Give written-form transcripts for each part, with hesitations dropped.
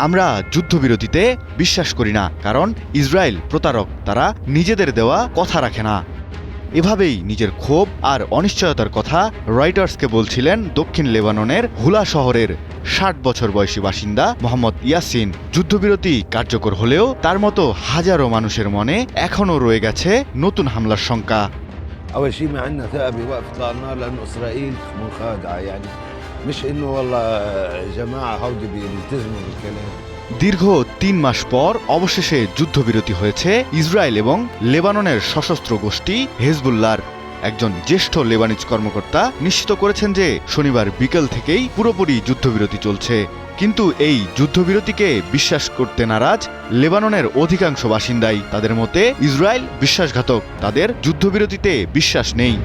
আমরা যুদ্ধবিরতিতে বিশ্বাস করি না, কারণ ইসরায়েল প্রতারক, তারা নিজেদের দেওয়া কথা রাখে না। এভাবেই নিজের ক্ষোভ আর অনিশ্চয়তার কথা রয়টার্সকে বলছিলেন দক্ষিণ লেবাননের হুলা শহরের ৬০ বছর বয়সী বাসিন্দা মোহাম্মদ ইয়াসিন। যুদ্ধবিরতি কার্যকর হলেও তার মতো হাজারো মানুষের মনে এখনও রয়ে গেছে নতুন হামলার শঙ্কা। أول شيء ما عندنا ثقة بوقف إطلاق النار لأنه إسرائيل مخادعة، يعني مش إنه والله جماعة هودي بيلتزموا بالكلام। দীর্ঘ ৩ মাস পর অবশেষে যুদ্ধবিরতি হয়েছে ইসরায়েল এবং লেবাননের সশস্ত্র গোষ্ঠী হেজবুল্লাহর। একজন জ্যেষ্ঠ লেবানিজ কর্মকর্তা নিশ্চিত করেছেন যে শনিবার বিকেল থেকেই পুরোপুরি যুদ্ধবিরতি চলছে। কিন্তু এই যুদ্ধবিরতিকে বিশ্বাস করতে নারাজ লেবাননের অধিকাংশ বাসিন্দাই। তাদের মতে ইসরায়েল বিশ্বাসঘাতক, তাদের যুদ্ধবিরতিতে বিশ্বাস নেই।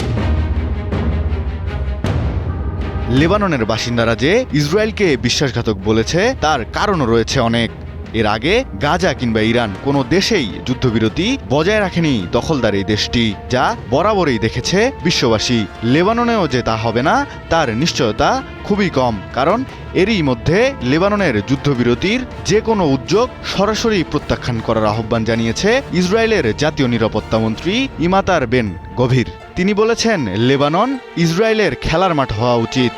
লেবাননের বাসিন্দারা যে ইসরায়েলকে বিশ্বাসঘাতক বলেছে তার কারণও রয়েছে অনেক। এর আগে গাজা কিংবা ইরান কোনো দেশেই যুদ্ধবিরতি বজায় রাখেনি দখলদার এই দেশটি, যা বরাবরই দেখেছে বিশ্ববাসী। লেবাননেও যে তা হবে না তার নিশ্চয়তা খুবই কম, কারণ এরই মধ্যে লেবাননের যুদ্ধবিরতির যে কোনো উদ্যোগ সরাসরি প্রত্যাখ্যান করার আহ্বান জানিয়েছে ইসরায়েলের জাতীয় নিরাপত্তা মন্ত্রী ইমাতার বেন গভির। তিনি বলেছেন, লেবানন ইসরায়েলের খেলার মাঠ হওয়া উচিত।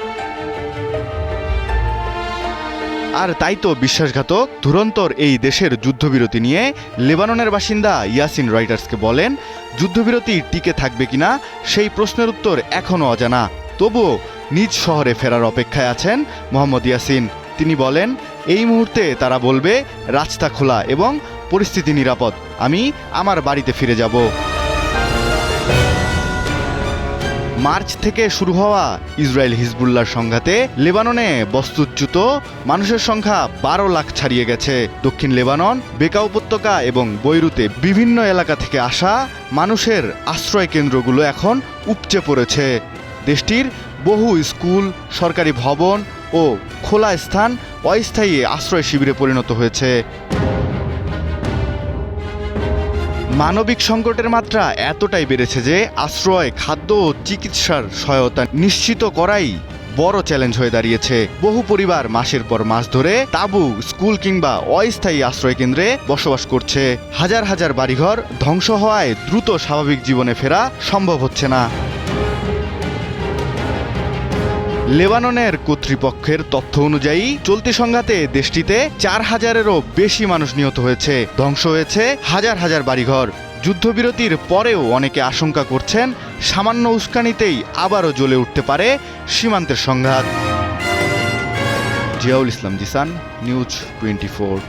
আর তাই তো বিশ্বাসঘাতক ধুরন্তর এই দেশের যুদ্ধবিরতি নিয়ে লেবাননের বাসিন্দা ইয়াসিন রয়টার্সকে বলেন, যুদ্ধবিরতি টিকে থাকবে কিনা সেই প্রশ্নের উত্তর এখনও অজানা। তবুও নিজ শহরে ফেরার অপেক্ষায় আছেন মোহাম্মদ ইয়াসিন। তিনি বলেন, এই মুহূর্তে তারা বলবে রাস্তা খোলা এবং পরিস্থিতি নিরাপদ, আমি আমার বাড়িতে ফিরে যাব। মার্চ থেকে শুরু হওয়া ইসরায়েল হিজবুল্লাহর সংঘাতে লেবাননে বস্তুচ্যুত মানুষের সংখ্যা ১২ লাখ ছাড়িয়ে গেছে। দক্ষিণ লেবানন, বেকা উপত্যকা এবং বৈরুতে বিভিন্ন এলাকা থেকে আসা মানুষের আশ্রয় কেন্দ্রগুলো এখন উপচে পড়েছে। দেশটির বহু স্কুল, সরকারি ভবন ও খোলা স্থান অস্থায়ী আশ্রয় শিবিরে পরিণত হয়েছে। মানবিক সংকটের মাত্রা এতটাই বেড়েছে যে আশ্রয়, খাদ্য ও চিকিৎসার সহায়তা নিশ্চিত করাই বড় চ্যালেঞ্জ হয়ে দাঁড়িয়েছে। বহু পরিবার মাসের পর মাস ধরে তাঁবু, স্কুল কিংবা অস্থায়ী আশ্রয় কেন্দ্রে বসবাস করছে। হাজার হাজার বাড়িঘর ধ্বংস হওয়ায় দ্রুত স্বাভাবিক জীবনে ফেরা সম্ভব হচ্ছে না। লেবাননের কর্তৃপক্ষের তথ্য অনুযায়ী চলতি সংঘাতে দেশটিতে ৪,০০০-এরও বেশি মানুষ নিহত হয়েছে, ধ্বংস হয়েছে হাজার হাজার বাড়িঘর। যুদ্ধবিরতির পরেও অনেকে আশঙ্কা করছেন সামান্য উস্কানিতেই আবারও জ্বলে উঠতে পারে সীমান্তের সংঘাত। জিয়াউল ইসলাম জিসান, নিউজ 24।